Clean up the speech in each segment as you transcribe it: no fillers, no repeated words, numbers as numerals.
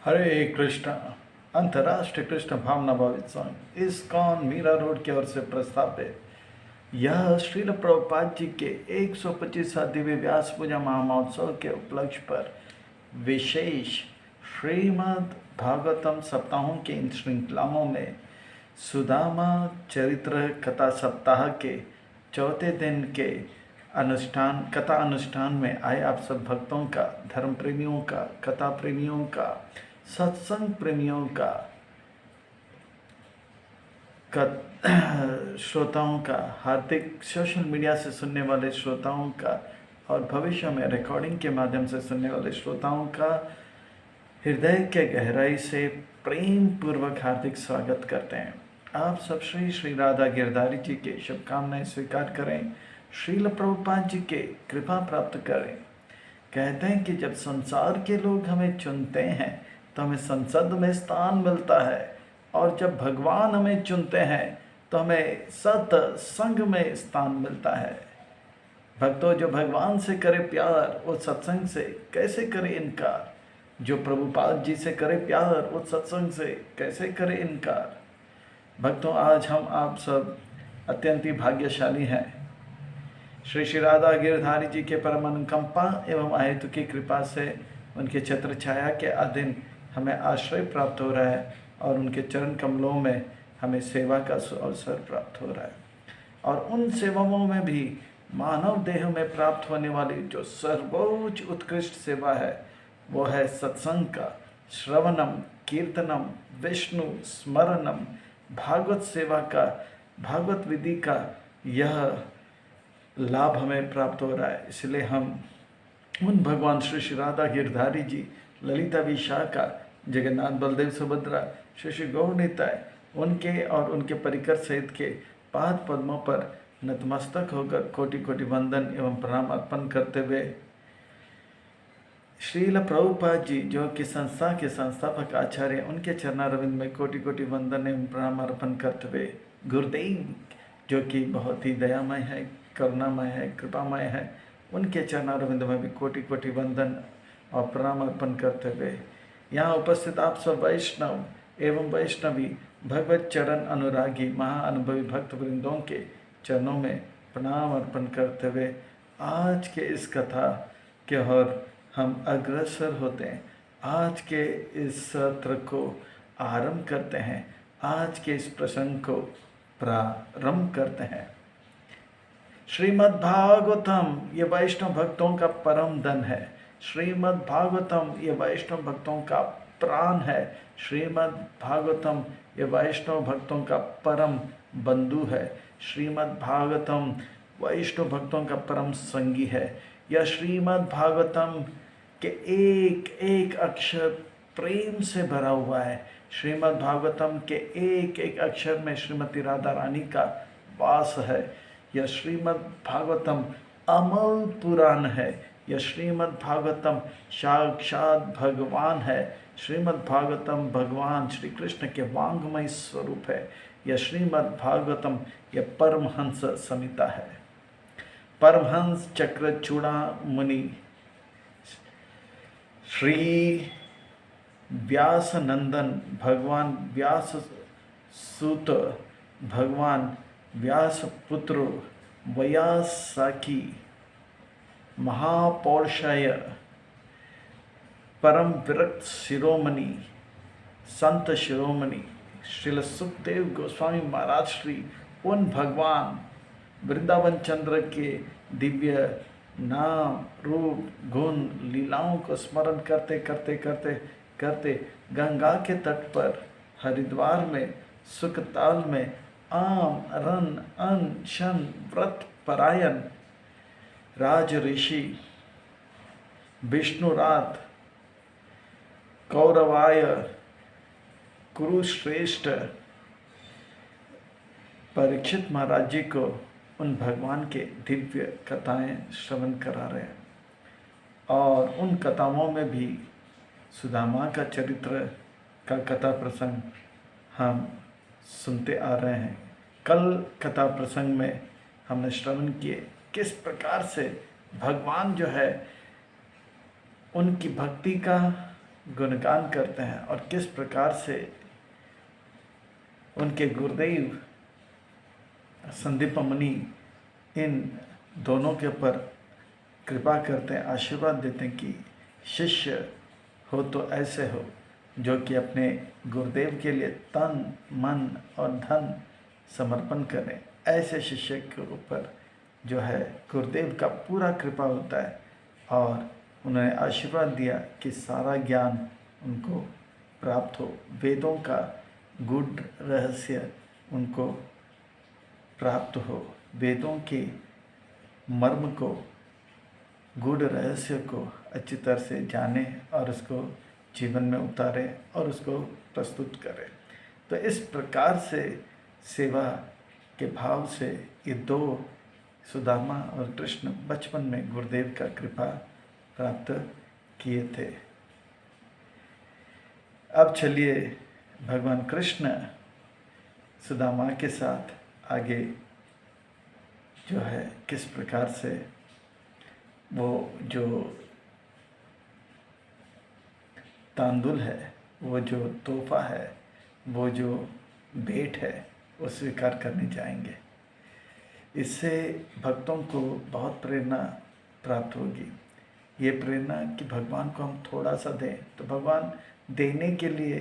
हरे कृष्णा। अंतर्राष्ट्रीय कृष्ण भावना भावित संघ ISKCON Meera road की ओर से प्रस्तावित यह श्रील प्रभुपाद जी के 125वां दिव्य व्यास पूजा महामहोत्सव के उपलक्ष्य पर विशेष श्रीमद् भागवतम सप्ताहों के इन श्रृंखलाओं में सुदामा चरित्र कथा सप्ताह के चौथे दिन के कथा अनुष्ठान में आए आप सब भक्तों का, धर्म प्रेमियों का, कथा प्रेमियों का, सत्संग प्रेमियों का, श्रोताओं का, हार्दिक सोशल मीडिया से सुनने वाले श्रोताओं का और भविष्य में रिकॉर्डिंग के माध्यम से सुनने वाले श्रोताओं का हृदय के गहराई से प्रेम पूर्वक हार्दिक स्वागत करते हैं। आप सब श्री श्री राधा गिरधारी जी के शुभकामनाएं स्वीकार करें, श्रील प्रभुपाद जी के कृपा प्राप्त करें। कहते हैं कि जब संसार के लोग हमें चुनते हैं तो हमें संसद में स्थान मिलता है, और जब भगवान हमें चुनते हैं तो हमें सत्संग में स्थान मिलता है। भक्तों, जो भगवान से करे प्यार वो सत्संग से कैसे करे इनकार, जो प्रभुपाद जी से करे प्यार वो सत्संग से कैसे करे इनकार। भक्तों, आज हम आप सब अत्यंत ही भाग्यशाली हैं। श्री श्री राधा गिरधारी जी के परम अनुकंपा एवं अहेतु की कृपा से उनके छत्र छाया के अधीन हमें आश्रय प्राप्त हो रहा है और उनके चरण कमलों में हमें सेवा का अवसर प्राप्त हो रहा है। और उन सेवाओं में भी मानव देह में प्राप्त होने वाली जो सर्वोच्च उत्कृष्ट सेवा है वो है सत्संग का श्रवणम, कीर्तनम, विष्णु स्मरणम, भागवत सेवा का, भागवत विधि का यह लाभ हमें प्राप्त हो रहा है। इसलिए हम उन भगवान श्री श्री राधा गिरधारी जी, ललिता विशाखा, जगन्नाथ बलदेव सुभद्रा, श्री श्री गौर निताय, उनके और उनके परिकर सहित के पाद पद्मों पर नतमस्तक होकर कोटि कोटि वंदन एवं प्रणाम अर्पण करते हुए श्रील प्रभुपाद जी जो कि संस्था के संस्थापक आचार्य, उनके चरणारविंद में कोटि कोटि वंदन एवं प्रणाम अर्पण करते हुए गुरुदेव जो कि बहुत ही दयामय है, करुणामय है, कृपामय है, उनके चरणारविंद में भी कोटि कोटि वंदन और प्रणाम अर्पण करते हुए यहाँ उपस्थित आप सब वैष्णव एवं वैष्णवी भगवत चरण अनुरागी महाअनुभवी भक्त वृंदों के चरणों में प्रणाम अर्पण करते हुए आज के इस कथा के ओर हम अग्रसर होते हैं। आज के इस सत्र को आरंभ करते हैं, आज के इस प्रसंग को प्रारंभ करते हैं। श्रीमद् भागवतम ये वैष्णव भक्तों का परम धन है। श्रीमद् भागवतम ये वैष्णव भक्तों का प्राण है। श्रीमद् भागवतम ये वैष्णव भक्तों का परम बंधु है। श्रीमद् भागवतम वैष्णव भक्तों का परम संगी है। यह श्रीमद् भागवतम के एक एक अक्षर प्रेम से भरा हुआ है। श्रीमद् भागवतम के एक एक अक्षर में श्रीमती राधा रानी का वास है। यह श्रीमद् भागवतम अमल पुराण है। यह श्रीमद् भागवतम साक्षात भगवान है। श्रीमद् भागवतम भगवान श्री कृष्ण के वांगमय स्वरूप है। यह श्रीमद् भागवतम यह परमहंस संहिता है। परमहंस चक्रचूड़ा मुनि श्री व्यास नंदन भगवान व्यास सूत भगवान व्यास पुत्र वयासाकी महापौरुषाय परम विरक्त शिरोमणि संत शिरोमणि श्रील सुखदेव गोस्वामी महाराज श्री उन भगवान वृंदावन चंद्र के दिव्य नाम, रूप, गुण, लीलाओं को स्मरण करते करते करते करते गंगा के तट पर हरिद्वार में सुखताल में आम रन अन शन व्रत परायण राज ऋषि विष्णुरात कौरवाय कुरुश्रेष्ठ परीक्षित महाराज जी को उन भगवान के दिव्य कथाएं श्रवण करा रहे हैं। और उन कथाओं में भी सुदामा का चरित्र का कथा प्रसंग हम सुनते आ रहे हैं। कल कथा प्रसंग में हमने श्रवण किए किस प्रकार से भगवान जो है उनकी भक्ति का गुणगान करते हैं और किस प्रकार से उनके गुरुदेव संदीप मुनि इन दोनों के ऊपर कृपा करते हैं, आशीर्वाद देते हैं कि शिष्य हो तो ऐसे हो जो कि अपने गुरुदेव के लिए तन मन और धन समर्पण करें। ऐसे शिष्य के ऊपर जो है गुरुदेव का पूरा कृपा होता है और उन्होंने आशीर्वाद दिया कि सारा ज्ञान उनको प्राप्त हो, वेदों का गूढ़ रहस्य उनको प्राप्त हो, वेदों के मर्म को, गूढ़ रहस्य को अच्छी तरह से जाने और उसको जीवन में उतारे और उसको प्रस्तुत करें। तो इस प्रकार से सेवा के भाव से ये दो सुदामा और कृष्ण बचपन में गुरुदेव का कृपा प्राप्त किए थे। अब चलिए भगवान कृष्ण सुदामा के साथ आगे जो है किस प्रकार से वो जो तांदुल है, वो जो तोहफा है, वो जो भेंट है, वो स्वीकार करने जाएंगे। इससे भक्तों को बहुत प्रेरणा प्राप्त होगी। ये प्रेरणा कि भगवान को हम थोड़ा सा दें तो भगवान देने के लिए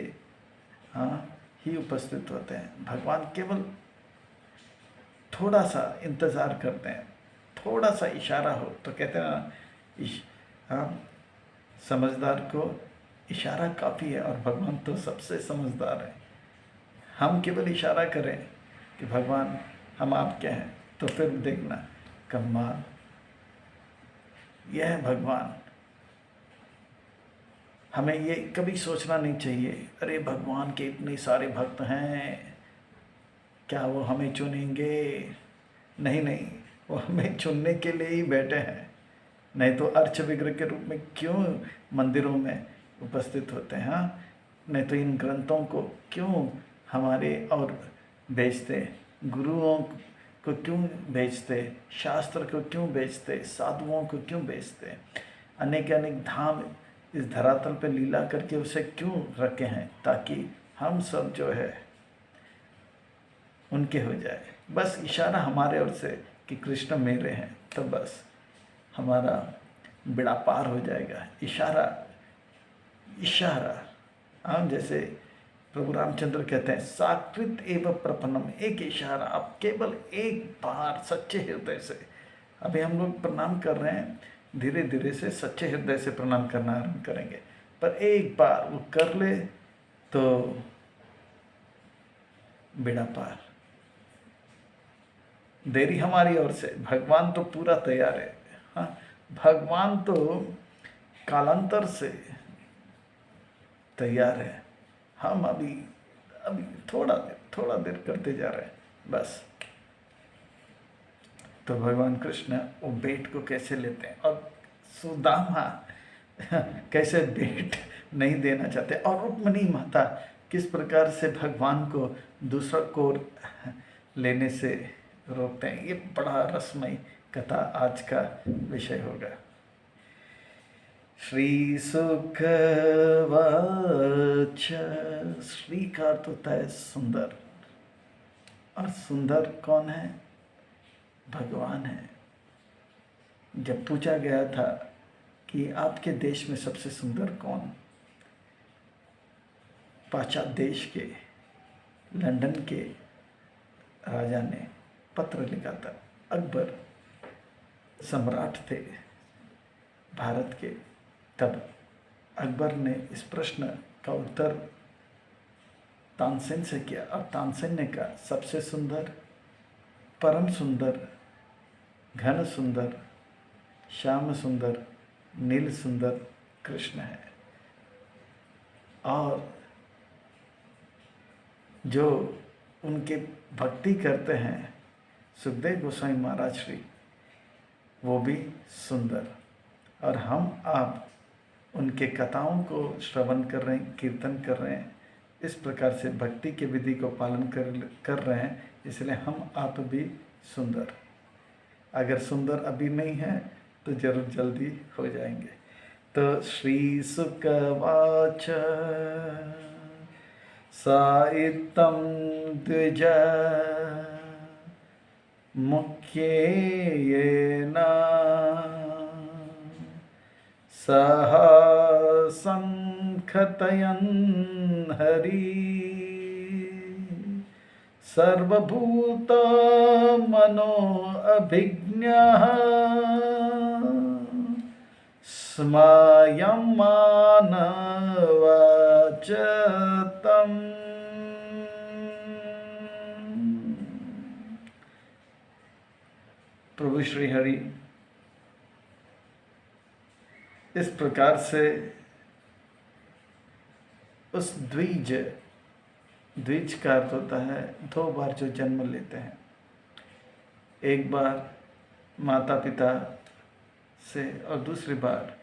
ही उपस्थित होते हैं। भगवान केवल थोड़ा सा इंतज़ार करते हैं, थोड़ा सा इशारा हो तो कहते हैं ना, समझदार को इशारा काफ़ी है और भगवान तो सबसे समझदार है। हम केवल इशारा करें कि भगवान हम आपके हैं तो फिर देखना कमाल। यह है भगवान। हमें ये कभी सोचना नहीं चाहिए अरे भगवान के इतने सारे भक्त हैं, क्या वो हमें चुनेंगे? नहीं नहीं, वो हमें चुनने के लिए ही बैठे हैं, नहीं तो अर्च विग्रह के रूप में क्यों मंदिरों में उपस्थित होते हैं? नहीं तो इन ग्रंथों को क्यों हमारे और बेचते, गुरुओं को क्यों बेचते, शास्त्र को क्यों बेचते, साधुओं को क्यों बेचते, अनेक अनेक धाम इस धरातल पर लीला करके उसे क्यों रखे हैं? ताकि हम सब जो है उनके हो जाए। बस इशारा हमारे ओर से कि कृष्ण मेरे हैं तो बस हमारा बेड़ा पार हो जाएगा। इशारा इशारा, हाँ, जैसे प्रभु रामचंद्र कहते हैं साकृत एवं प्रपन्नम, एक इशारा। आप केवल एक बार सच्चे हृदय से, अभी हम लोग प्रणाम कर रहे हैं, धीरे धीरे से सच्चे हृदय से प्रणाम करना आरंभ करेंगे, पर एक बार वो कर ले तो बेड़ा पार। देरी हमारी ओर से, भगवान तो पूरा तैयार है। हाँ, भगवान तो कालांतर से तैयार है। हम अभी थोड़ा देर करते जा रहे हैं बस। तो भगवान कृष्ण वो भेंट को कैसे लेते हैं और सुदामा कैसे भेंट नहीं देना चाहते, और रुक्मिणी माता किस प्रकार से भगवान को दूसरा कोर लेने से रोकते हैं। ये बड़ा रसमयी कथा आज का विषय होगा। श्री सुखवाच, श्री का अर्थ होता है सुंदर, और सुंदर कौन है? भगवान है। जब पूछा गया था कि आपके देश में सबसे सुंदर कौन, पाश्चात्य देश के लंदन के राजा ने पत्र लिखा था। अकबर सम्राट थे भारत के, तब अकबर ने इस प्रश्न का उत्तर तानसेन से किया, और तानसेन ने कहा सबसे सुंदर, परम सुंदर, घन सुंदर, श्याम सुंदर, नील सुंदर कृष्ण है। और जो उनके भक्ति करते हैं सुखदेव गोस्वामी महाराज श्री, वो भी सुंदर। और हम आप उनके कथाओं को श्रवण कर रहे हैं, कीर्तन कर रहे हैं, इस प्रकार से भक्ति के विधि को पालन कर रहे हैं, इसलिए हम आप भी सुंदर। अगर सुंदर अभी नहीं है तो जरूर जल्दी हो जाएंगे। तो श्रीसुकवाच साइत्तं द्विज मुख्येन सह संखतयन् हरि सर्वभूत मनो अभिज्ञः स्मयमानवाच तम्। प्रभु श्री हरि इस प्रकार से उस द्विज का अर्थ होता है दो बार जो जन्म लेते हैं, एक बार माता पिता से और दूसरी बार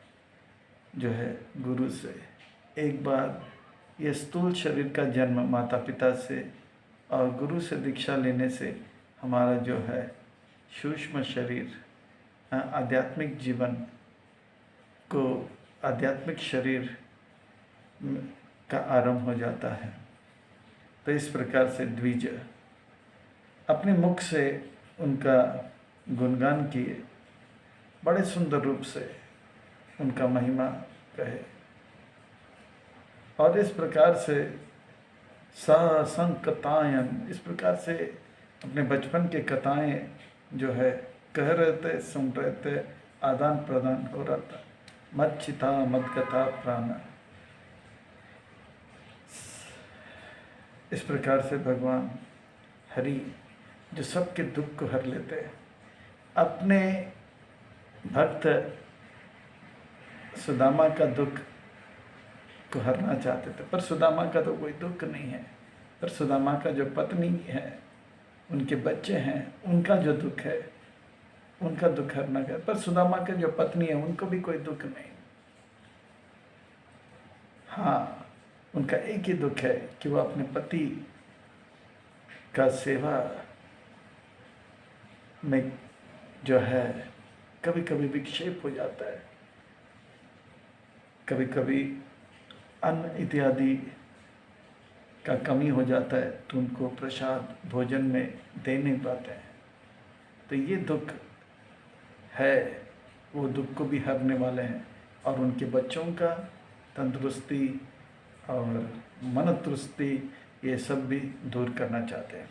जो है गुरु से। एक बार ये स्थूल शरीर का जन्म माता पिता से और गुरु से दीक्षा लेने से हमारा जो है सूक्ष्म शरीर आध्यात्मिक जीवन को आध्यात्मिक शरीर का आरंभ हो जाता है। तो इस प्रकार से द्विज अपने मुख से उनका गुणगान किए, बड़े सुंदर रूप से उनका महिमा कहे और इस प्रकार से संकतायन, इस प्रकार से अपने बचपन के कथाएं जो है कह रहे थे, सुन रहे थे, आदान प्रदान हो रहा था। मद चिता मद कथा प्राण, इस प्रकार से भगवान हरि जो सबके दुख को हर लेते हैं, अपने भक्त सुदामा का दुख को हरना चाहते थे, पर सुदामा का तो कोई दुख नहीं है, पर सुदामा का जो पत्नी है, उनके बच्चे हैं, उनका जो दुख है, उनका दुख हरना है। पर सुदामा के जो पत्नी है उनको भी कोई दुख नहीं। हाँ, उनका एक ही दुख है कि वो अपने पति का सेवा में जो है कभी कभी विक्षेप हो जाता है, कभी कभी अन्न इत्यादि का कमी हो जाता है तो उनको प्रसाद भोजन में दे नहीं पाते हैं। तो ये दुख है, वो दुख को भी हरने वाले हैं और उनके बच्चों का तंदुरुस्ती और मनतुरुस्ती ये सब भी दूर करना चाहते हैं।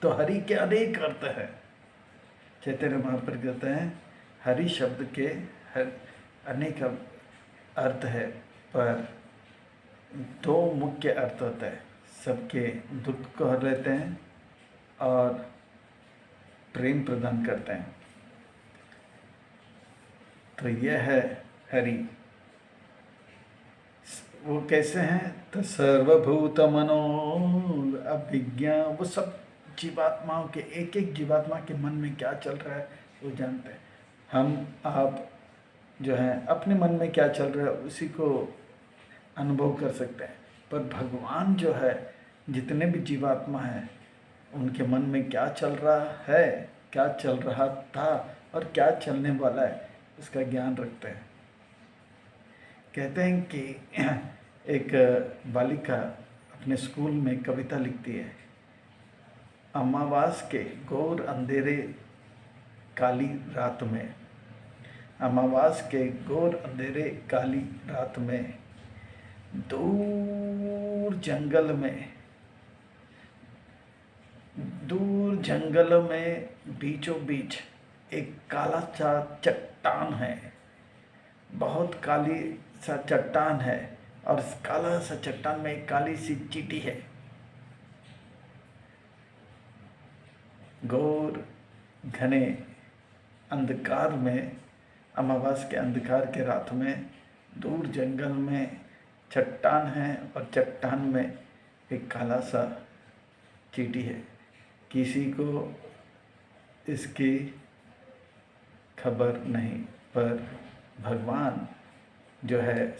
तो हरि के अनेक अर्थ है। चैतन्य महाप्रभु कहते हैं हरि शब्द के अनेक अर्थ है, पर दो मुख्य अर्थ होता है, सबके दुख को हर लेते हैं और प्रेम प्रदान करते हैं। तो यह है हरि। वो कैसे हैं? तो सर्वभूत मनो अभिज्ञा, वो सब जीवात्माओं के, एक एक जीवात्मा के मन में क्या चल रहा है वो जानते हैं। हम आप जो हैं अपने मन में क्या चल रहा है उसी को अनुभव कर सकते हैं, पर भगवान जो है जितने भी जीवात्मा हैं उनके मन में क्या चल रहा है, क्या चल रहा था और क्या चलने वाला है उसका ज्ञान रखते हैं। कहते हैं कि एक बालिका अपने स्कूल में कविता लिखती है, अमावास के घोर अंधेरे काली रात में, अमावास के घोर अंधेरे काली रात में, दूर जंगल में बीचों बीच एक काला सा चट्टान है, बहुत काली सा चट्टान है और इस काला सा चट्टान में एक काली सी चींटी है। घोर घने अंधकार में, अमावास के अंधकार के रात में, दूर जंगल में चट्टान है और चट्टान में एक काला सा चींटी है। किसी को इसकी खबर नहीं, पर भगवान जो है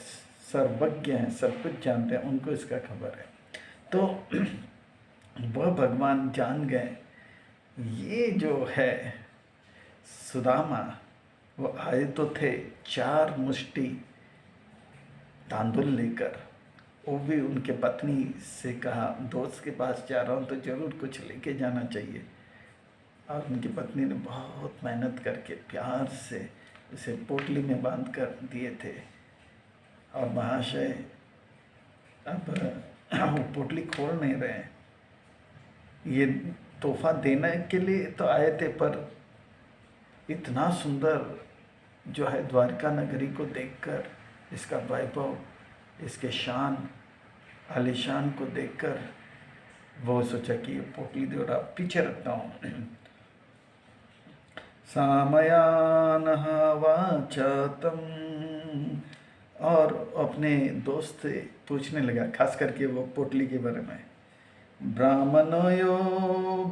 सर्वज्ञ हैं, सब कुछ जानते हैं, उनको इसका खबर है। तो वह भगवान जान गए ये जो है सुदामा, वो आए तो थे 4 मुष्टि तांदुल लेकर, वो भी उनके पत्नी से कहा, दोस्त के पास जा रहा हूँ तो ज़रूर कुछ लेके जाना चाहिए। और उनकी पत्नी ने बहुत मेहनत करके प्यार से उसे पोटली में बांध कर दिए थे। और महाशय अब वो पोटली खोल नहीं रहे हैं। ये तोहफा देने के लिए तो आए थे, पर इतना सुंदर जो है द्वारका नगरी को देखकर, इसका वैभव, इसके शान आलिशान को देखकर वो सोचा कि ये पोटली थोड़ा पीछे रखता हूँ। सामयानः वाचतम, और अपने दोस्त से पूछने लगा, खास करके वो पोटली के बारे में। ब्राह्मणयो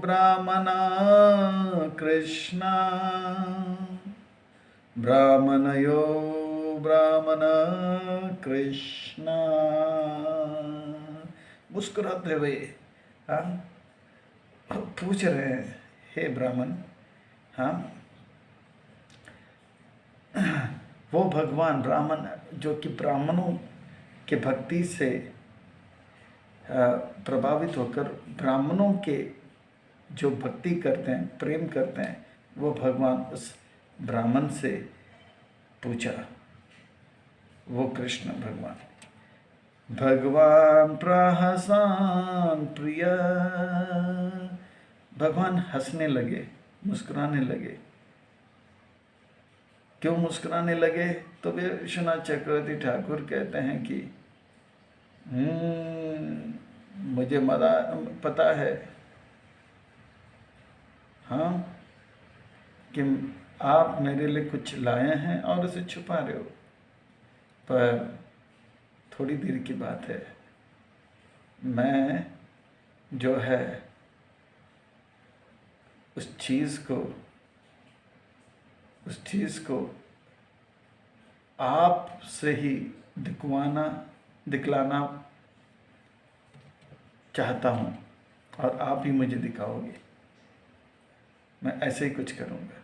ब्राह्मणा कृष्णा, ब्राह्मणयो ब्राह्मणा कृष्णा। मुस्कुराते हुए पूछ रहे हैं, हे ब्राह्मण, हाँ वो भगवान ब्राह्मण जो कि ब्राह्मणों के भक्ति से प्रभावित होकर ब्राह्मणों के जो भक्ति करते हैं, प्रेम करते हैं, वो भगवान उस ब्राह्मण से पूछा, वो कृष्ण भगवान। भगवान प्रहसान प्रिय, भगवान हंसने लगे, मुस्कुराने लगे। क्यों मुस्कुराने लगे? तो विश्वनाथ चक्रवर्ती ठाकुर कहते हैं कि मुझे पता है, हाँ, कि आप मेरे लिए कुछ लाए हैं और उसे छुपा रहे हो, पर थोड़ी देर की बात है, मैं जो है उस चीज़ को आप से ही दिखलाना चाहता हूँ, और आप ही मुझे दिखाओगे। मैं ऐसे ही कुछ करूँगा।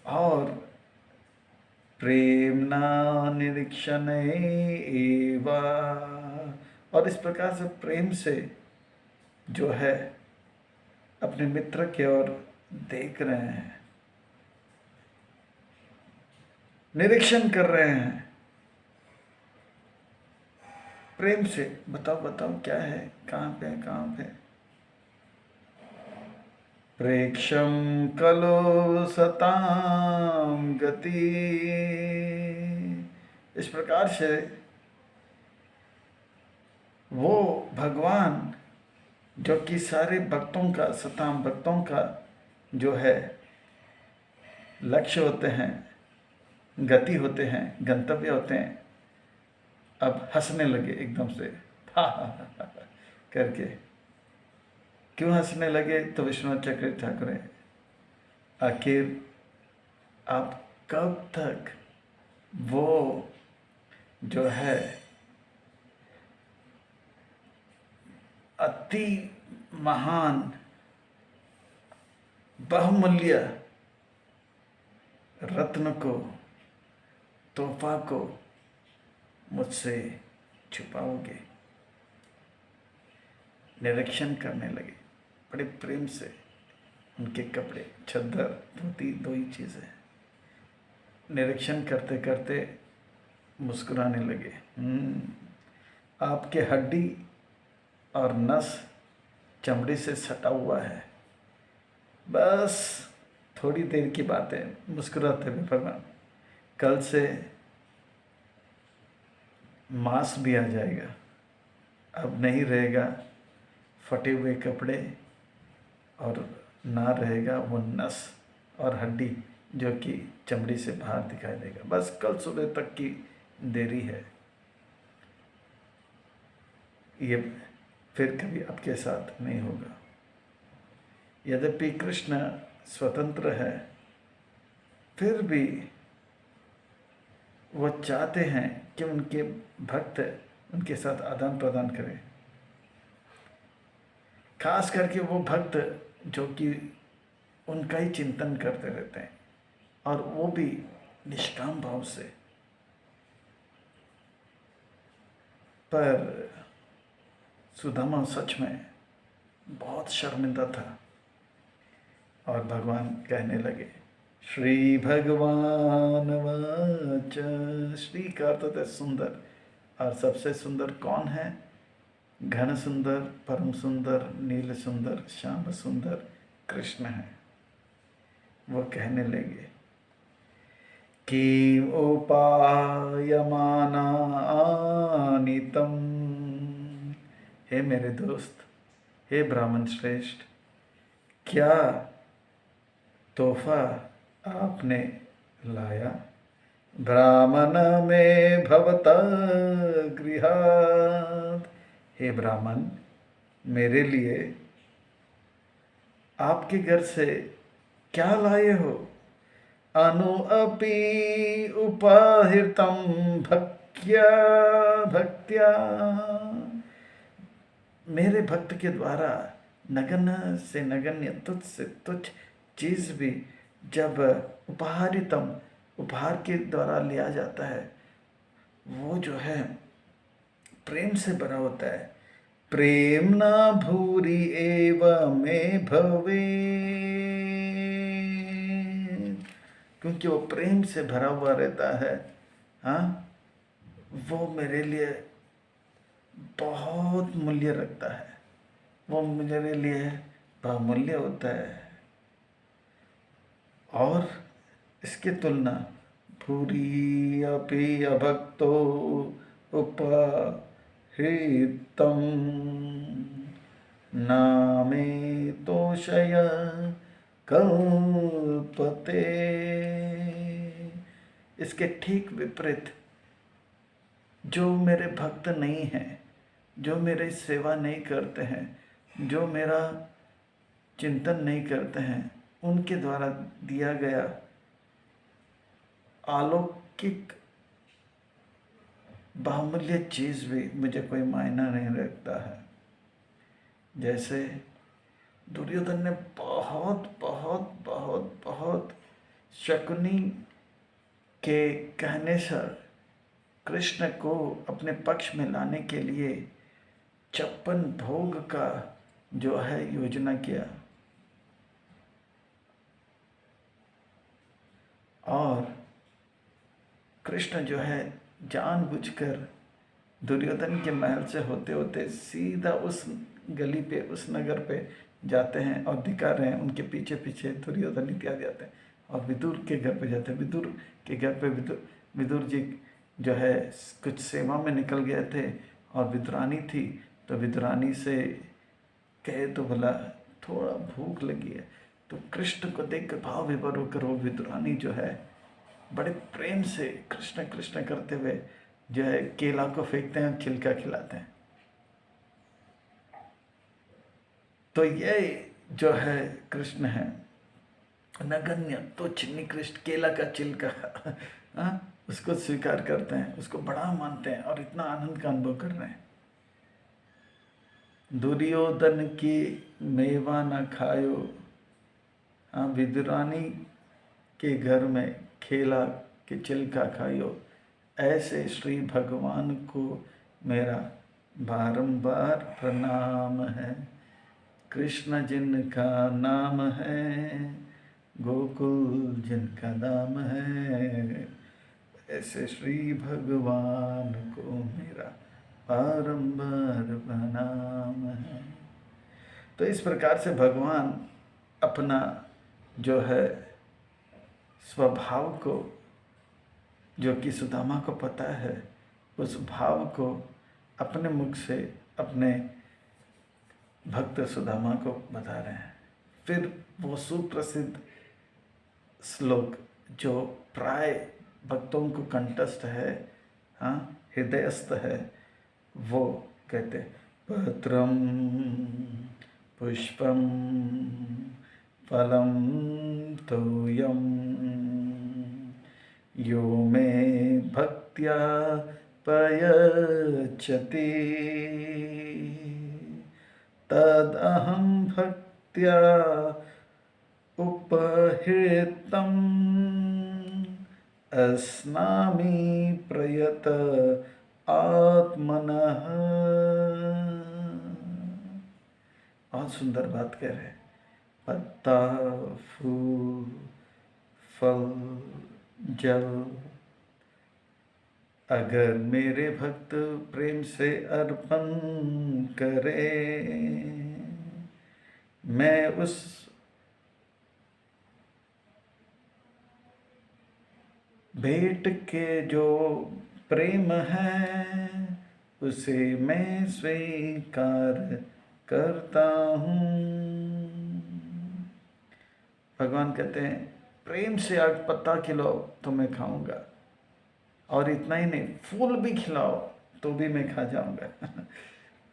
और प्रेमना निरीक्षण एवा, और इस प्रकार से प्रेम से जो है अपने मित्र की ओर देख रहे हैं, निरीक्षण कर रहे हैं प्रेम से। बताओ क्या है, कहाँ पे? प्रेक्षम कलो सताम गति, इस प्रकार से वो भगवान जो कि सारे भक्तों का, सताम भक्तों का जो है लक्ष्य होते हैं, गति होते हैं, गंतव्य होते हैं, अब हंसने लगे एकदम से, हा करके। क्यों हंसने लगे? तो विश्वनाथ चक्रवर्ती ठाकुर, आखिर आप कब तक वो जो है अति महान बहुमूल्य रत्न को, तोहफा को मुझसे छुपाओगे? निरीक्षण करने लगे बड़े प्रेम से। उनके कपड़े, चद्दर, धोती, दो ही चीज़ें। निरीक्षण करते करते मुस्कुराने लगे। आपके हड्डी और नस चमड़ी से सटा हुआ है, बस थोड़ी देर की बात है। मुस्कुराते हुए भगवान, कल से मांस भी आ जाएगा, अब नहीं रहेगा फटे हुए कपड़े, और ना रहेगा वो नस और हड्डी जो कि चमड़ी से बाहर दिखाई देगा। बस कल सुबह तक की देरी है, ये फिर कभी आपके साथ नहीं होगा। यद्यपि कृष्ण स्वतंत्र है, फिर भी वो चाहते हैं कि उनके भक्त उनके साथ आदान प्रदान करें। खास करके वो भक्त जो कि उनका ही चिंतन करते रहते हैं, और वो भी निष्काम भाव से। पर सुदामा सच में बहुत शर्मिंदा था और भगवान कहने लगे, श्री भगवान वाच, श्री का अर्थ है सुंदर, और सबसे सुंदर कौन है? घन सुंदर, परम सुंदर, नील सुंदर, श्याम सुंदर कृष्ण है। वो कहने लगे कि उपायमानानितम, हे मेरे दोस्त, हे ब्राह्मण श्रेष्ठ, क्या तोहफा आपने लाया ब्राह्मण में भवता गृहात? हे ब्राह्मण, मेरे लिए आपके घर से क्या लाए हो? अनु अपि उपाहितम भक्त्या भक्त्या, मेरे भक्त के द्वारा नगण्य से नगण्य, तुच्छ से तुच्छ चीज भी जब उपहारितम, उपहार के द्वारा लिया जाता है, वो जो है प्रेम से भरा होता है। प्रेम न भूरि एव में भवे, क्योंकि वो प्रेम से भरा हुआ रहता है। हाँ, वो मेरे लिए बहुत मूल्य रखता है, वो मेरे लिए बहुमूल्य होता है। और इसकी तुलना भूरि अपि अभक्तो उपहितम नामे तोषय कल्पते, इसके ठीक विपरीत जो मेरे भक्त नहीं हैं, जो मेरी सेवा नहीं करते हैं, जो मेरा चिंतन नहीं करते हैं, उनके द्वारा दिया गया अलौकिक बहुमूल्य चीज़ भी मुझे कोई मायना नहीं रखता है। जैसे दुर्योधन ने बहुत बहुत बहुत बहुत शकुनी के कहने से कृष्ण को अपने पक्ष में लाने के लिए 56 भोग का जो है योजना किया, और कृष्ण जो है जानबूझकर दुर्योधन के महल से होते होते सीधा उस गली पे, उस नगर पे जाते हैं और दिखा रहे हैं, उनके पीछे पीछे दुर्योधन इत्यादि आते हैं और विदुर के घर पे जाते हैं। विदुर के घर पे विदुर जी जो है कुछ सेवा में निकल गए थे और विदुरानी थी, तो विदुरानी से कहे तो भला थोड़ा भूख लगी है, तो कृष्ण को देख कर भाव विभोर होकर वो विदुरानी जो है बड़े प्रेम से कृष्ण कृष्ण करते हुए जो है केला को फेंकते हैं, छिलका खिलाते हैं। तो ये जो है कृष्ण है नगण्य, तुच्छ, निकृष्ट केला का छिलका उसको स्वीकार करते हैं, उसको बड़ा मानते हैं और इतना आनंद का अनुभव कर रहे हैं। दुर्योधन की मेवा न खायो, विदुरानी के घर में खेला के छिलका खायो, ऐसे श्री भगवान को मेरा बारंबार प्रणाम है। कृष्ण जिनका नाम है, गोकुल जिनका नाम है, ऐसे श्री भगवान को मेरा बारंबार प्रणाम है। तो इस प्रकार से भगवान अपना जो है स्वभाव को, जो कि सुदामा को पता है, उस भाव को अपने मुख से अपने भक्त सुदामा को बता रहे हैं। फिर वो सुप्रसिद्ध श्लोक जो प्राय भक्तों को कंठस्थ है, हृदयस्थ है, वो कहते पत्रम पुष्पम फलम तोयम यो मे भक्त्या प्रयच्छति तदहं भक्त्या उपहृतम् अस्नामि प्रयत आत्मना। आत्मनः। बहुत सुंदर बात कह रहे हैं। पत्ता, फूल, फल, जल, अगर मेरे भक्त प्रेम से अर्पण करें, मैं उस भेंट के जो प्रेम है उसे मैं स्वीकार करता हूँ। भगवान कहते हैं प्रेम से आज पत्ता खिलाओ तो मैं खाऊंगा, और इतना ही नहीं, फूल भी खिलाओ तो भी मैं खा जाऊंगा।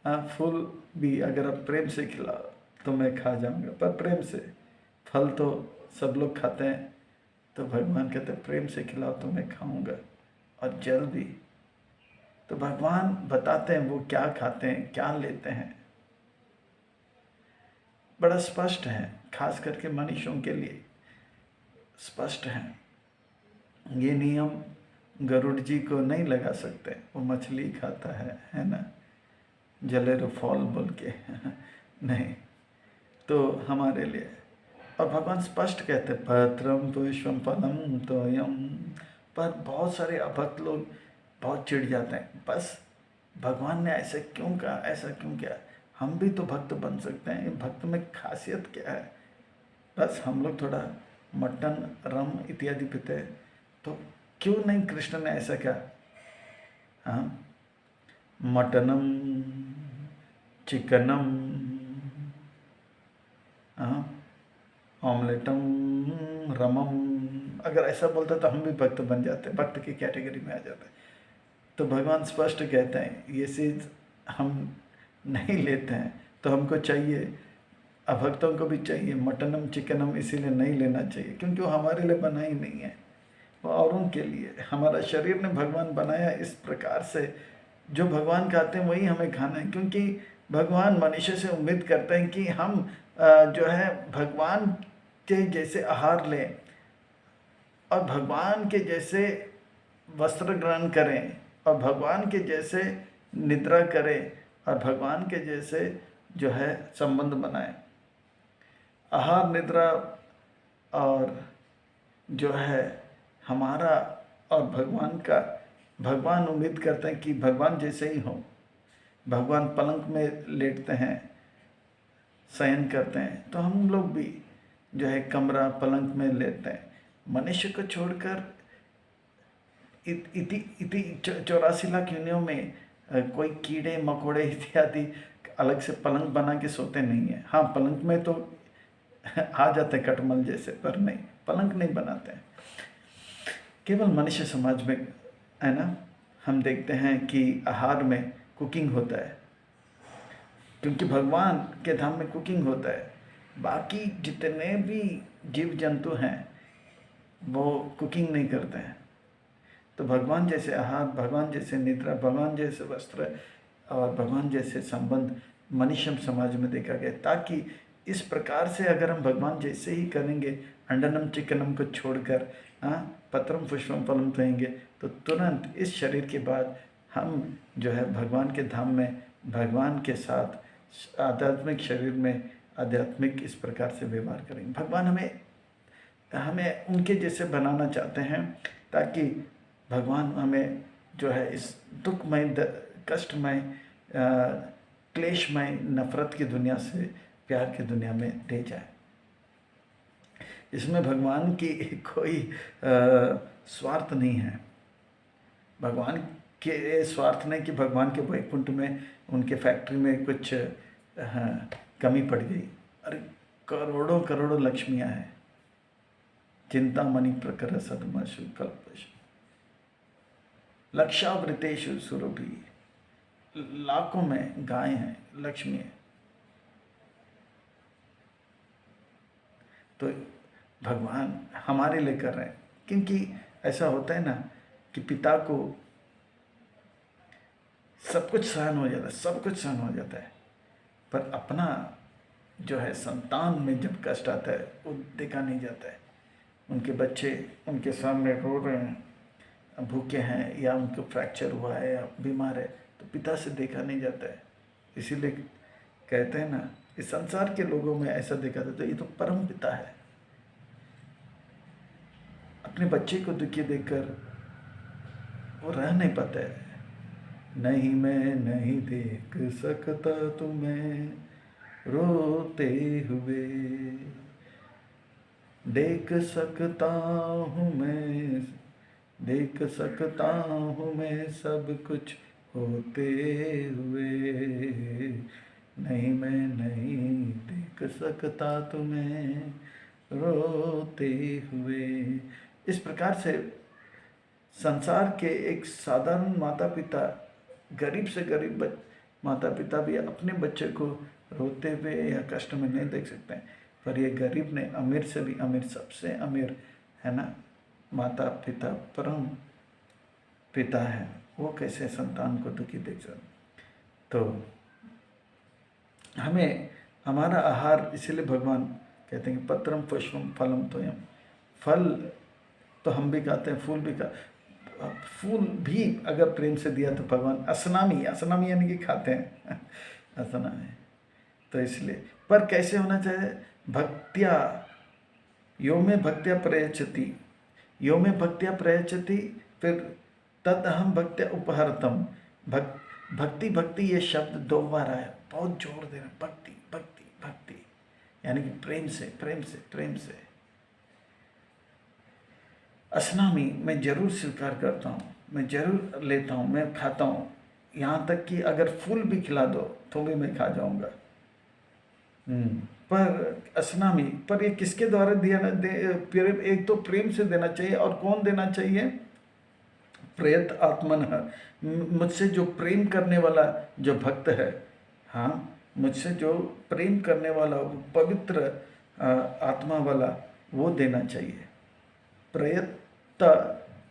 हाँ, फूल भी अगर आप प्रेम से खिलाओ तो मैं खा जाऊंगा, पर प्रेम से। फल तो सब लोग खाते हैं, तो भगवान कहते हैं प्रेम से खिलाओ तो मैं खाऊंगा, और जल भी। तो भगवान बताते हैं वो क्या खाते हैं, क्या लेते हैं, बड़ा स्पष्ट है, खास करके मनुष्यों के लिए स्पष्ट है। ये नियम गरुड़ जी को नहीं लगा सकते, वो मछली खाता है ना, जलेरो फॉल बोल के। नहीं, तो हमारे लिए। और भगवान स्पष्ट कहते पत्रम पुष्पम फलम तोयम। पर बहुत सारे अभक्त लोग बहुत चिढ़ जाते हैं, बस भगवान ने ऐसे क्यों कहा, ऐसा क्यों किया, हम भी तो भक्त बन सकते हैं, भक्त में खासियत क्या है। बस हम लोग थोड़ा मटन रम इत्यादि पीते हैं, तो क्यों नहीं कृष्ण ने ऐसा कहा। हाँ, मटनम चिकनम, हाँ, ऑमलेटम रमम, अगर ऐसा बोलता तो हम भी भक्त बन जाते, भक्त की कैटेगरी में आ जाते। तो भगवान स्पष्ट कहते हैं ये चीज़ हम नहीं लेते हैं, तो हमको चाहिए, अभक्तों को भी चाहिए मटनम चिकनम, इसीलिए नहीं लेना चाहिए क्योंकि वो हमारे लिए बना ही नहीं है, वो औरों के लिए। हमारा शरीर ने भगवान बनाया इस प्रकार से, जो भगवान खाते हैं वही हमें खाना है, क्योंकि भगवान मनुष्य से उम्मीद करते हैं कि हम जो है भगवान के जैसे आहार लें, और भगवान के जैसे वस्त्र ग्रहण करें, और भगवान के जैसे निद्रा करें, और भगवान के जैसे जो है संबंध बनाएं। आहार निद्रा और जो है हमारा और भगवान का, भगवान उम्मीद करते हैं कि भगवान जैसे ही हो। भगवान पलंग में लेटते हैं, शयन करते हैं, तो हम लोग भी जो है कमरा पलंग में लेते हैं। मनुष्य को छोड़कर इति 84 लाख योनियों में कोई कीड़े मकोड़े इत्यादि अलग से पलंग बना के सोते नहीं है। हाँ, पलंग में तो आ जाते कटमल जैसे, पर नहीं, पलंग नहीं बनाते हैं। केवल मनुष्य समाज में है ना, हम देखते हैं कि आहार में कुकिंग होता है, क्योंकि भगवान के धाम में कुकिंग होता है। बाकी जितने भी जीव जंतु हैं वो कुकिंग नहीं करते हैं। तो भगवान जैसे आहार, भगवान जैसे निद्रा, भगवान जैसे वस्त्र और भगवान जैसे संबंध मनुष्य समाज में देखा गया, ताकि इस प्रकार से अगर हम भगवान जैसे ही करेंगे, अंडनम चिकनम को छोड़कर, हाँ, पत्रम पुष्पम फलम कहेंगे, तो तुरंत इस शरीर के बाद हम जो है भगवान के धाम में भगवान के साथ आध्यात्मिक शरीर में आध्यात्मिक इस प्रकार से व्यवहार करेंगे। भगवान हमें उनके जैसे बनाना चाहते हैं, ताकि भगवान हमें जो है इस दुखमय कष्टमय क्लेशमय नफरत की दुनिया से प्यार की दुनिया में ले जाए। इसमें भगवान की कोई स्वार्थ नहीं है। भगवान के स्वार्थ नहीं कि भगवान के वैकुंठ में उनके फैक्ट्री में कुछ कमी पड़ गई। अरे करोड़ों करोड़ों लक्ष्मियाँ हैं, चिंतामणि प्रकर सदमशु कल्पशु लक्षावृतेषु सुरभि, लाखों में गाय हैं, लक्ष्मी है। तो भगवान हमारे लिए कर रहे हैं, क्योंकि ऐसा होता है ना कि पिता को सब कुछ सहन हो जाता है, सब कुछ सहन हो जाता है, पर अपना जो है संतान में जब कष्ट आता है वो देखा नहीं जाता है। उनके बच्चे उनके सामने रो रहे हैं, भूखे हैं, या उनको फ्रैक्चर हुआ है या बीमार है, तो पिता से देखा नहीं जाता है। इसीलिए कहते हैं ना, इस संसार के लोगों में ऐसा देखा जाता है, ये तो परम पिता है। अपने बच्चे को दुखी देखकर वो रह नहीं पाता है। नहीं मैं नहीं देख सकता तुम्हें रोते हुए, देख सकता हूँ मैं, देख सकता हूँ मैं सब कुछ होते हुए, नहीं मैं नहीं देख सकता तुम्हें रोते हुए। इस प्रकार से संसार के एक साधारण माता पिता, गरीब से गरीब माता पिता भी अपने बच्चे को रोते हुए या कष्ट में नहीं देख सकते हैं, पर ये गरीब ने अमीर से भी अमीर, सबसे अमीर है ना, माता पिता परम पिता है, वो कैसे संतान को दुखी देख सकते। तो हमें हमारा आहार, इसीलिए भगवान कहते हैं कि पत्रम पुष्पम फलम तोयम, फल तो हम भी खाते हैं, फूल भी फूल भी अगर प्रेम से दिया तो भगवान असनामी, असनामी यानी कि खाते हैं असनामी। तो इसलिए, पर कैसे होना चाहिए, भक्त्या, यो में भक्त्या प्रयच्छति, यो में भक्त्या प्रयच्छति, फिर तद अहम भक्त्या उपहरतम। भक्ति भक्ति ये शब्द 2 बार आया, बहुत जोर दे रहे, भक्ति भक्ति भक्ति, यानी कि प्रेम से प्रेम से प्रेम से। असनामी, मैं जरूर स्वीकार करता हूँ, मैं जरूर लेता हूँ, मैं खाता हूँ, यहाँ तक कि अगर फूल भी खिला दो तो भी मैं खा जाऊँगा। पर असनामी, पर ये किसके द्वारा दिया ना दे, एक तो प्रेम से देना चाहिए, और कौन देना चाहिए, प्रयत आत्मन, मुझसे जो प्रेम करने वाला जो भक्त है, हाँ, मुझसे जो प्रेम करने वाला पवित्र आत्मा वाला, वो देना चाहिए। प्रयत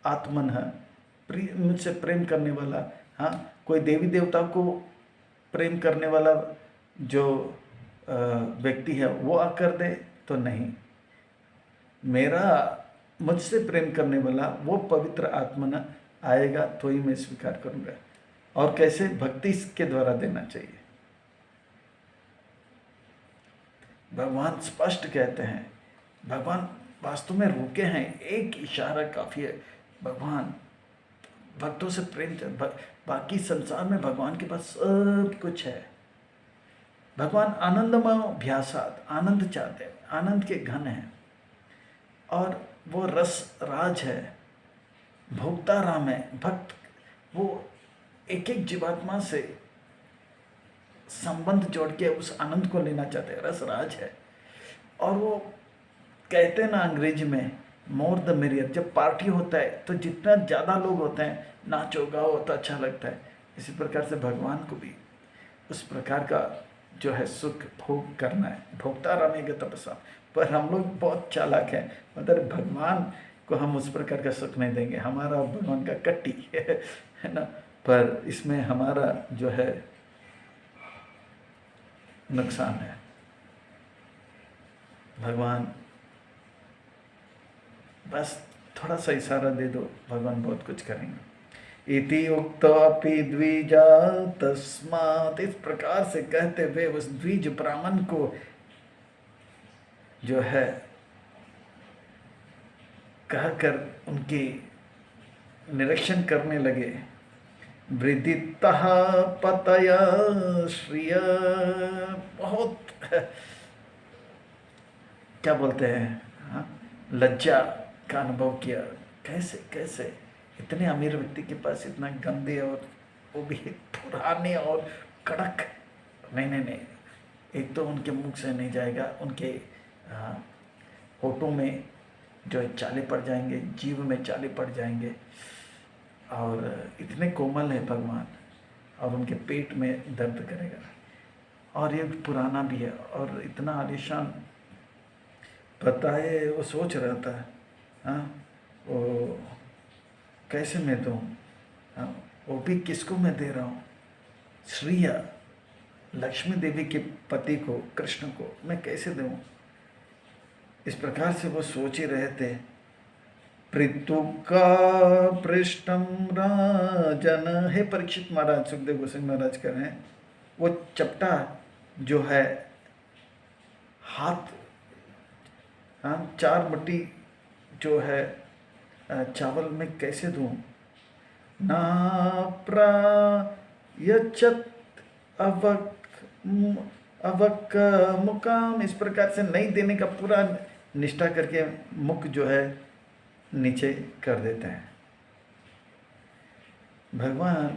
आत्मन, मुझसे प्रेम करने वाला, हाँ, कोई देवी देवता को प्रेम करने वाला जो व्यक्ति है वो आकर दे तो नहीं, मेरा मुझसे प्रेम करने वाला वो पवित्र आत्मा आएगा तो ही मैं स्वीकार करूँगा। और कैसे, भक्ति के द्वारा देना चाहिए। भगवान स्पष्ट कहते हैं, भगवान वास्तव में रुके हैं, एक इशारा काफ़ी है। भगवान भक्तों से प्रेम, बाकी संसार में भगवान के पास सब कुछ है। भगवान आनंदमय अभ्यासात, आनंद चाहते हैं, आनंद के घन हैं, और वो रस राज है, भोक्ता राम है। भक्त वो एक एक जीवात्मा से संबंध जोड़ के उस आनंद को लेना चाहते हैं, रस राज है। और वो कहते हैं ना अंग्रेजी में, मोर द मेरियर। जब पार्टी होता है तो जितना ज़्यादा लोग होते हैं, नाचो गाओ तो अच्छा लगता है। इसी प्रकार से भगवान को भी उस प्रकार का जो है सुख भोग करना है, भोक्ता रमेगा तपसा। पर हम लोग बहुत चालाक हैं, मतलब भगवान को हम उस प्रकार का सुख नहीं देंगे, हमारा भगवान का कट्टी है ना। पर इसमें हमारा जो है नुकसान है। भगवान बस थोड़ा सा इशारा दे दो, भगवान बहुत कुछ करेंगे। इति उक्तोऽपि द्विजा तस्मात्, इस प्रकार से कहते हुए उस द्विज ब्राह्मण को जो है कहकर उनकी निरीक्षण करने लगे। वृदितः पतय श्रिय, बहुत क्या बोलते हैं, हाँ, लज्जा का अनुभव किया। कैसे कैसे इतने अमीर व्यक्ति के पास इतना गंदे और वो भी पुराने और कड़क, नहीं, एक तो उनके मुख से नहीं जाएगा, उनके होठों में जो है चाले पड़ जाएंगे, जीव में चाले पड़ जाएंगे। और इतने कोमल है भगवान, और उनके पेट में दर्द करेगा। और ये पुराना भी है और इतना आलिशान। पता है, वो सोच रहा था, हाँ, वो कैसे मैं दूँ, हाँ, वो भी किसको मैं दे रहा हूँ, श्रिया, लक्ष्मी देवी के पति को, कृष्ण को मैं कैसे दूँ। इस प्रकार से वो सोच ही रहे थे। पृथुका पृष्ठम राजन। हे परीक्षित महाराज, सुखदेव गोस्वामी महाराज कह रहे हैं, वो चपटा जो है हाथ, हाँ, 4 मुट्ठी जो है चावल में कैसे दूं? ना प्रायचत अवक अवक मुकाम, इस प्रकार से नहीं देने का पूरा निष्ठा करके मुख जो है नीचे कर देते हैं। भगवान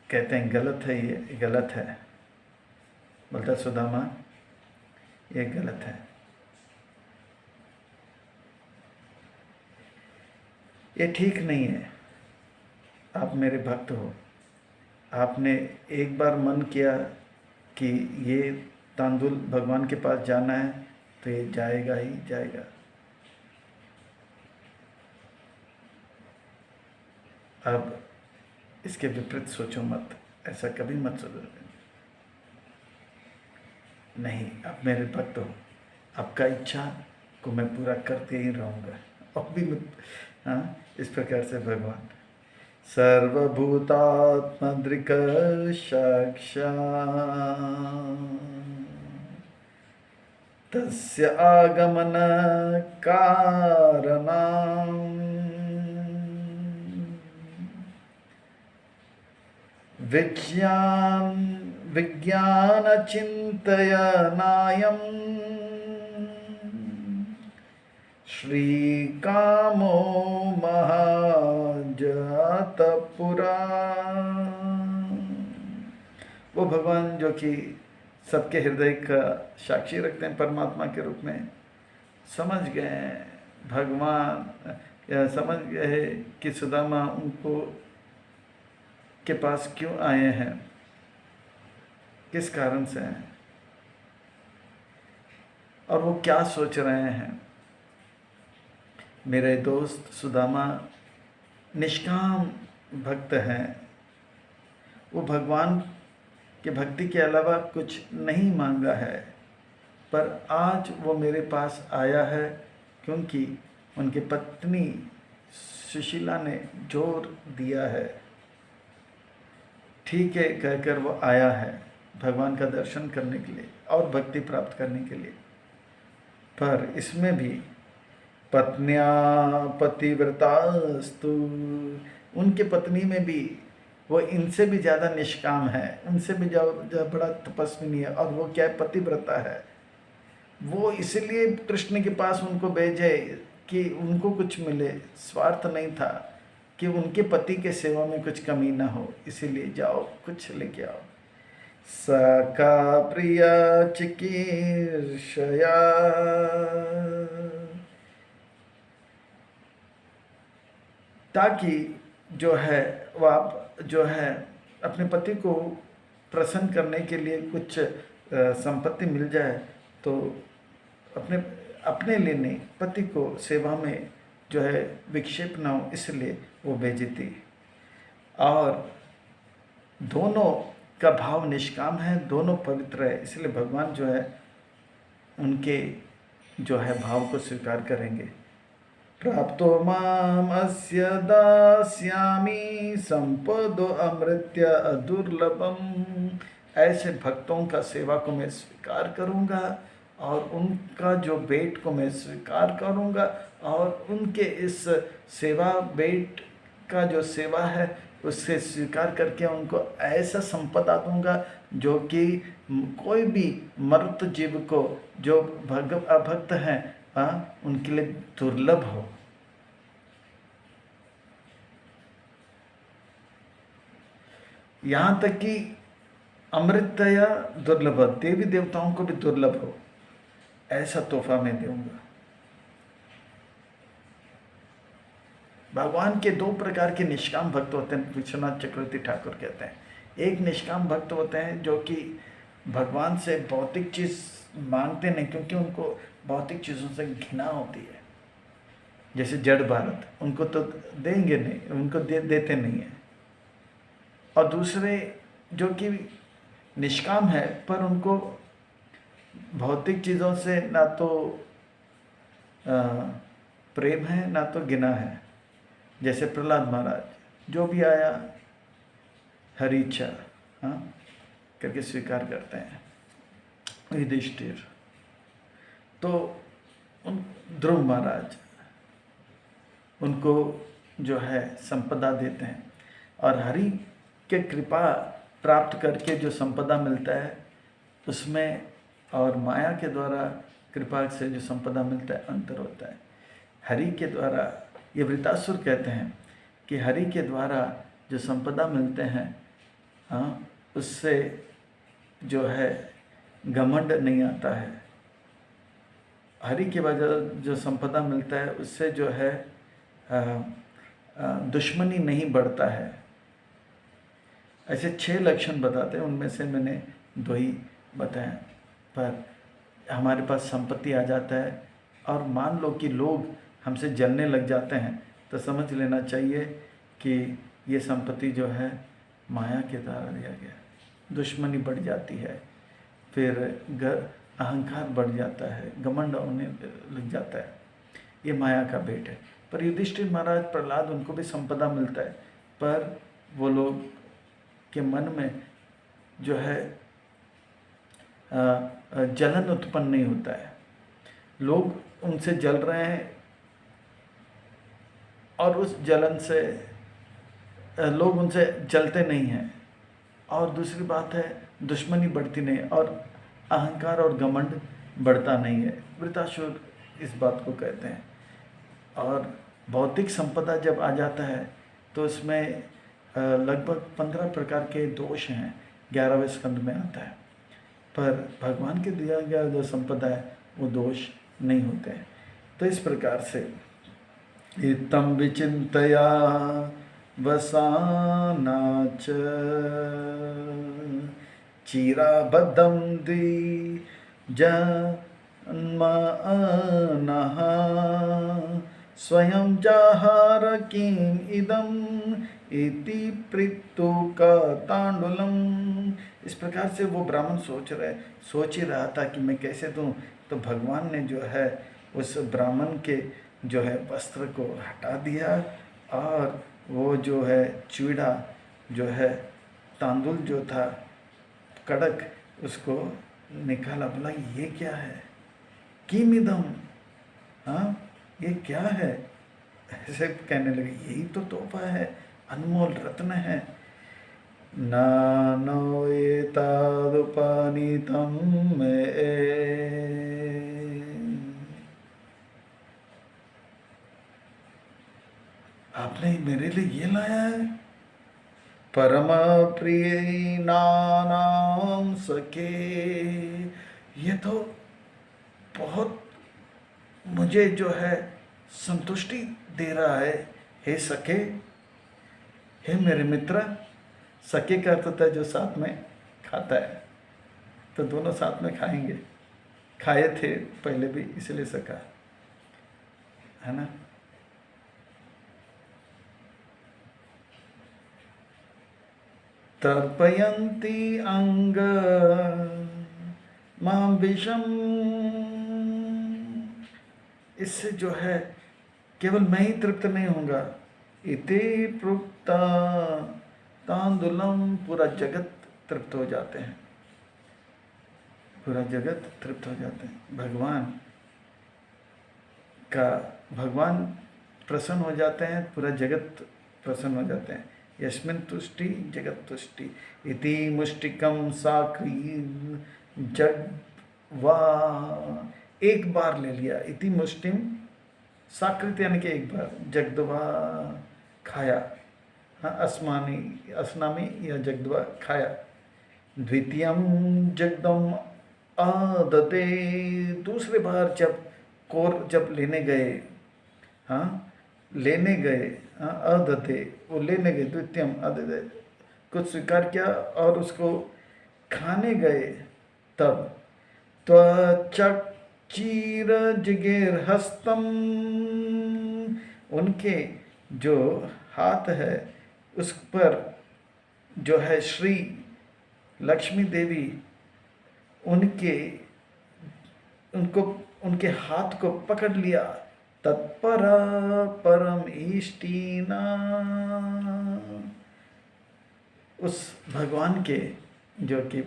कहते हैं गलत है, ये गलत है। बोलता सुदामा ये गलत है, ये ठीक नहीं है। आप मेरे भक्त हो, आपने एक बार मन किया कि ये तांदुल भगवान के पास जाना है तो ये जाएगा ही जाएगा। अब इसके विपरीत सोचो मत, ऐसा कभी मत सोचो। नहीं, आप मेरे भक्त हो, आपका इच्छा को मैं पूरा करते ही रहूँगा। और भी हाँ, इस प्रकार से भगवान सर्वभूतात्मदृक् साक्षात् तस्य आगमन कारणम् विज्ञान चिन्तयनायम् श्रीकामो महाजातपुरा। वो भगवान जो कि सबके हृदय का साक्षी रखते हैं परमात्मा के रूप में, समझ गए भगवान, या समझ गए कि सुदामा उनको के पास क्यों आए हैं, किस कारण से हैं, और वो क्या सोच रहे हैं। मेरे दोस्त सुदामा निष्काम भक्त हैं, वो भगवान के भक्ति के अलावा कुछ नहीं मांगा है, पर आज वो मेरे पास आया है क्योंकि उनकी पत्नी सुशीला ने जोर दिया है। ठीक है कहकर वो आया है भगवान का दर्शन करने के लिए और भक्ति प्राप्त करने के लिए, पर इसमें भी पत्न्या पतिव्रतास्तु, उनके पत्नी में भी वो इनसे भी ज़्यादा निष्काम है, उनसे भी ज़्यादा बड़ा तपस्विनी है, और वो क्या है, पतिव्रता है। वो इसलिए कृष्ण के पास उनको भेजे कि उनको कुछ मिले, स्वार्थ नहीं था कि उनके पति के सेवा में कुछ कमी ना हो, इसीलिए जाओ कुछ लेके आओ। सखा प्रिया चिकीर्षया, ताकि जो है वो आप जो है अपने पति को प्रसन्न करने के लिए कुछ संपत्ति मिल जाए, तो अपने लिए नहीं, पति को सेवा में जो है विक्षेप ना हो, इसलिए वो भेजी थी। और दोनों का भाव निष्काम है, दोनों पवित्र है, इसलिए भगवान जो है उनके जो है भाव को स्वीकार करेंगे। प्राप्तो माम अस्य दास्यामि संपदो अमृत्य दुर्लभम, ऐसे भक्तों का सेवा को मैं स्वीकार करूँगा और उनका जो भेंट को मैं स्वीकार करूँगा, और उनके इस सेवा भेंट का जो सेवा है उससे स्वीकार करके उनको ऐसा संपदा दूंगा जो कि कोई भी मर्त जीव को जो अभक्त हैं उनके लिए दुर्लभ हो। यहाँ तक कि अमृत या दुर्लभ, देवी देवताओं को भी दुर्लभ हो, ऐसा तोहफा मैं दूंगा। भगवान के 2 प्रकार के निष्काम भक्त होते हैं, विश्वनाथ चक्रवर्ती ठाकुर कहते हैं। एक निष्काम भक्त होते हैं जो कि भगवान से भौतिक चीज़ मांगते नहीं, क्योंकि उनको भौतिक चीज़ों से घृणा होती है, जैसे जड़ भारत, उनको तो देंगे नहीं, उनको देते नहीं हैं। और दूसरे जो कि निष्काम है, पर उनको भौतिक चीज़ों से ना तो प्रेम है ना तो गिना है। जैसे प्रहलाद महाराज जो भी आया हरी इच्छा हाँ करके स्वीकार करते हैं। युधिष्ठिर तो उन ध्रुव महाराज उनको जो है संपदा देते हैं, और हरि के कृपा प्राप्त करके जो संपदा मिलता है उसमें और माया के द्वारा कृपा से जो संपदा मिलता है अंतर होता है। हरि के द्वारा, ये वृतासुर कहते हैं कि हरि के द्वारा जो संपदा मिलते हैं हाँ उससे जो है घमंड नहीं आता है। हरि के वजह जो संपदा मिलता है उससे जो है दुश्मनी नहीं बढ़ता है। ऐसे 6 लक्षण बताते हैं, उनमें से मैंने 2 ही बताए। पर हमारे पास संपत्ति आ जाता है और मान लो कि लोग हमसे जलने लग जाते हैं तो समझ लेना चाहिए कि ये संपत्ति जो है माया के द्वारा दिया गया। दुश्मनी बढ़ जाती है, फिर अहंकार बढ़ जाता है, घमंड होने लग जाता है, ये माया का भेंट है। पर युधिष्ठिर महाराज प्रहलाद उनको भी संपदा मिलता है, पर वो लोग के मन में जो है जलन उत्पन्न नहीं होता है। लोग उनसे जल रहे हैं और उस जलन से लोग उनसे जलते नहीं हैं। और दूसरी बात है दुश्मनी बढ़ती नहीं और अहंकार और घमंड बढ़ता नहीं है। वृतासुर इस बात को कहते हैं। और भौतिक संपदा जब आ जाता है तो उसमें लगभग 15 प्रकार के दोष हैं, 11वें स्कंद में आता है। पर भगवान के दिया गया जो संपदा है वो दोष नहीं होते हैं। तो इस प्रकार से इत्थं विचिन्तया वसाना च चिराबद्धं द्विजन्मनः स्वयं जाहार किम् इदम् इति पृथुका तांडुलम। इस प्रकार से वो ब्राह्मण सोच ही रहा था कि मैं कैसे दूं। तो भगवान ने जो है उस ब्राह्मण के जो है वस्त्र को हटा दिया और वो जो है चूड़ा जो है तांदुल जो था कड़क उसको निकाला। बोला ये क्या है, किमिदम, हाँ ये क्या है, ऐसे कहने लगे। यही तो तोहफा है, अनमोल रत्न है। नानो एतादुपनीतं मे, आपने मेरे लिए ये लाया है। परम प्रिय नानाम सके, ये तो बहुत मुझे जो है संतुष्टि दे रहा है। हे सखे, हे मेरे मित्र। सखे का अर्थ होता है जो साथ में खाता है, तो दोनों साथ में खाएंगे। खाए थे पहले भी इसलिए सखा है ना। तर्पयन्ति अंग मां विषम, इससे जो है केवल मैं ही तृप्त नहीं होऊंगा। इति प्रोक्ता तांदुलम, पूरा जगत तृप्त हो जाते हैं, पूरा जगत तृप्त हो जाते हैं। भगवान प्रसन्न हो जाते हैं, पूरा जगत प्रसन्न हो जाते हैं। यस्मिन् तुष्टि जगत तुष्टि इति मुष्टिकम साक्री जड्वा, एक बार ले लिया। इति मुष्टिम साकृत यानी कि एक बार, जगदवा खाया, हाँ अस्मानी अस्नामी या जगदवा खाया। द्वितीयम जगदम आदते, दूसरे बार जब लेने गए, हाँ लेने गए, हाँ अदते वो लेने गए। द्वितीयम आदते कुछ स्वीकार किया और उसको खाने गए। तब त्वचक्षीर जिगेर हस्तम, उनके जो हाथ है उस पर जो है श्री लक्ष्मी देवी उनके हाथ को पकड़ लिया तत्पर परम इष्टिना। उस भगवान के जो कि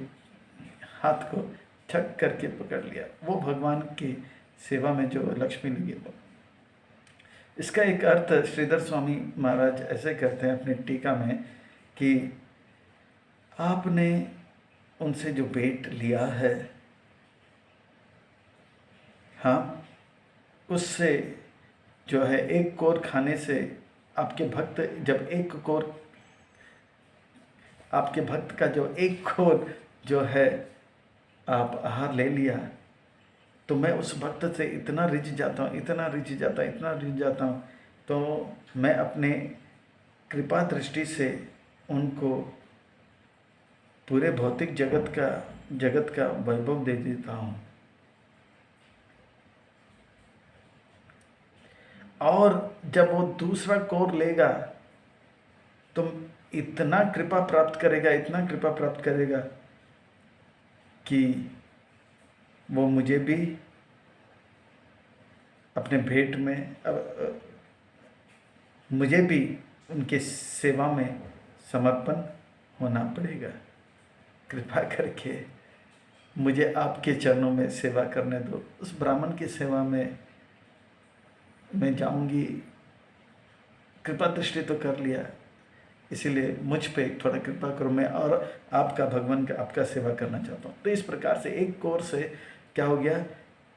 हाथ को ठक करके पकड़ लिया, वो भगवान की सेवा में जो लक्ष्मी लगी वो। इसका एक अर्थ श्रीधर स्वामी महाराज ऐसे कहते हैं अपनी टीका में कि आपने उनसे जो भेंट लिया है, हाँ, उससे जो है एक कोर खाने से आपके भक्त, जब एक कोर, आपके भक्त का जो एक कोर जो है आप आहार ले लिया, तो मैं उस भक्त से इतना रिझ जाता हूँ, इतना रिझ जाता हूँ, तो मैं अपने कृपा दृष्टि से उनको पूरे भौतिक जगत का वैभव दे देता हूँ। और जब वो दूसरा कोर लेगा तो इतना कृपा प्राप्त करेगा कि वो मुझे भी अपने भेंट में मुझे भी उनके सेवा में समर्पण होना पड़ेगा। कृपा करके मुझे आपके चरणों में सेवा करने दो। उस ब्राह्मण की सेवा में मैं जाऊंगी, कृपा दृष्टि तो कर लिया, इसीलिए मुझ पे थोड़ा कृपा करो, मैं और आपका भगवान का आपका सेवा करना चाहता हूँ। तो इस प्रकार से एक कोर से क्या हो गया,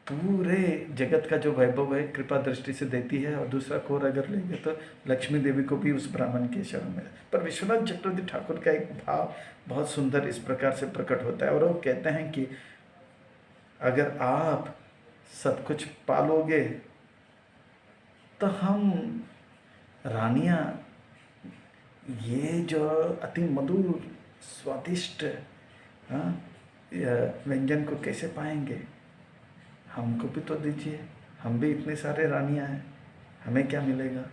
पूरे जगत का जो वैभव है कृपा दृष्टि से देती है, और दूसरा कोर अगर लेंगे तो लक्ष्मी देवी को भी उस ब्राह्मण के शरण में। पर विश्वनाथ चक्रवर्ती ठाकुर का एक भाव बहुत सुंदर इस प्रकार से प्रकट होता है, और वो कहते हैं कि अगर आप सब कुछ पालोगे तो हम रानियां ये जो अति मधुर स्वादिष्ट व्यंजन को कैसे पाएंगे, हमको भी तो दीजिए, हम भी इतने सारे रानियां हैं, हमें क्या मिलेगा।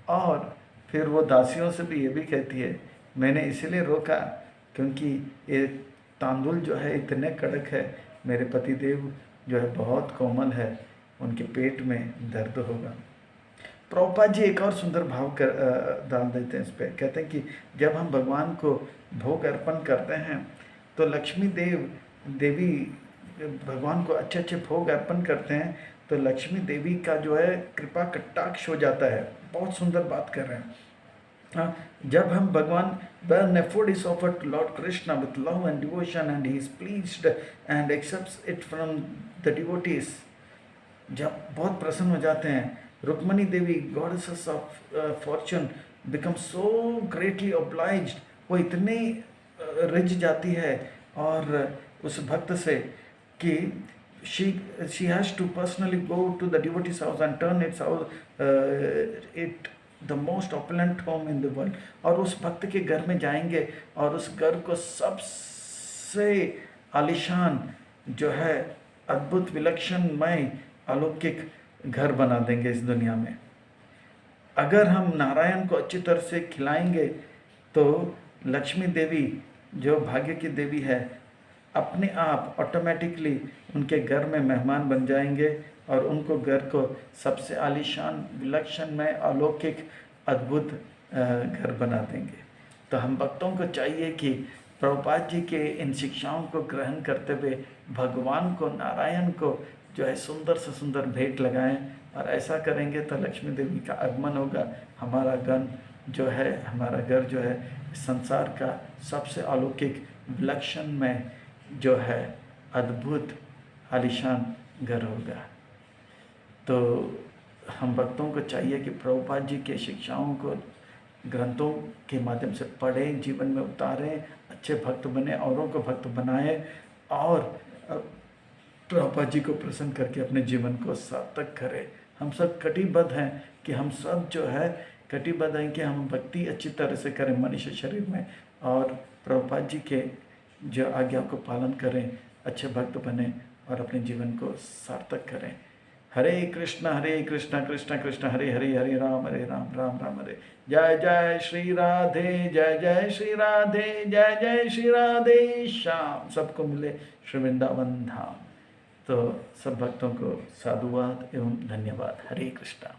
और फिर वो दासियों से भी ये भी कहती है, मैंने इसीलिए रोका क्योंकि ये तांदुल जो है इतने कड़क है, मेरे पतिदेव जो है बहुत कोमल है, उनके पेट में दर्द होगा। प्रभुपाद जी एक और सुंदर भाव डाल देते हैं इस पर, कहते हैं कि जब हम भगवान को भोग अर्पण करते हैं तो लक्ष्मी देवी भगवान को अच्छे अच्छे भोग अर्पण करते हैं तो लक्ष्मी देवी का जो है कृपा कटाक्ष हो जाता है। बहुत सुंदर बात कर रहे हैं। हाँ, जब हम भगवान when a food is offered to Lord Krishna with love and devotion and he is pleased and accepts it from the devotees, जब बहुत प्रसन्न हो जाते हैं, Rukmini Devi goddesses of fortune become so greatly obliged, वो इतनी रिझ जाती है और उस भक्त से कि she has to personally go to the devotee's house and turn its house it the most opulent home in the world, और उस भक्त के घर में जाएंगे और उस घर को सबसे आलिशान जो है अद्भुत विलक्षणमय अलौकिक घर बना देंगे इस दुनिया में। अगर हम नारायण को अच्छी तरह से खिलाएंगे तो लक्ष्मी देवी जो भाग्य की देवी है अपने आप ऑटोमेटिकली उनके घर में मेहमान बन जाएंगे और उनको घर को सबसे आलीशान विलक्षणमय अलौकिक अद्भुत घर बना देंगे। तो हम भक्तों को चाहिए कि प्रभुपाद जी के इन शिक्षाओं को ग्रहण करते हुए भगवान को, नारायण को जो है सुंदर से सुंदर भेंट लगाएं, और ऐसा करेंगे तो लक्ष्मी देवी का आगमन होगा। हमारा हमारा घर जो है संसार का सबसे अलौकिक विलक्षणमय जो है अद्भुत आलीशान घर होगा। तो हम भक्तों को चाहिए कि प्रभुपाद जी के शिक्षाओं को ग्रंथों के माध्यम से पढ़ें, जीवन में उतारें, अच्छे भक्त बने, औरों को भक्त बनाएं और प्रभुपाद जी को प्रसन्न करके अपने जीवन को सार्थक करें। हम सब कटिबद्ध हैं कि हम सब जो है कटिबद्ध हैं कि हम भक्ति अच्छी तरह से करें मनुष्य शरीर में, और प्रभुपाद जी के जो आज्ञा को पालन करें, अच्छे भक्त बने और अपने जीवन को सार्थक करें। हरे कृष्णा कृष्ण कृष्ण हरे हरे, हरे राम राम राम हरे। जय जय श्री राधे, जय जय श्री राधे, जय जय श्री राधे श्याम। सबको मिले श्री वृंदावन धाम। तो सब भक्तों को साधुवाद एवं धन्यवाद। हरे कृष्णा।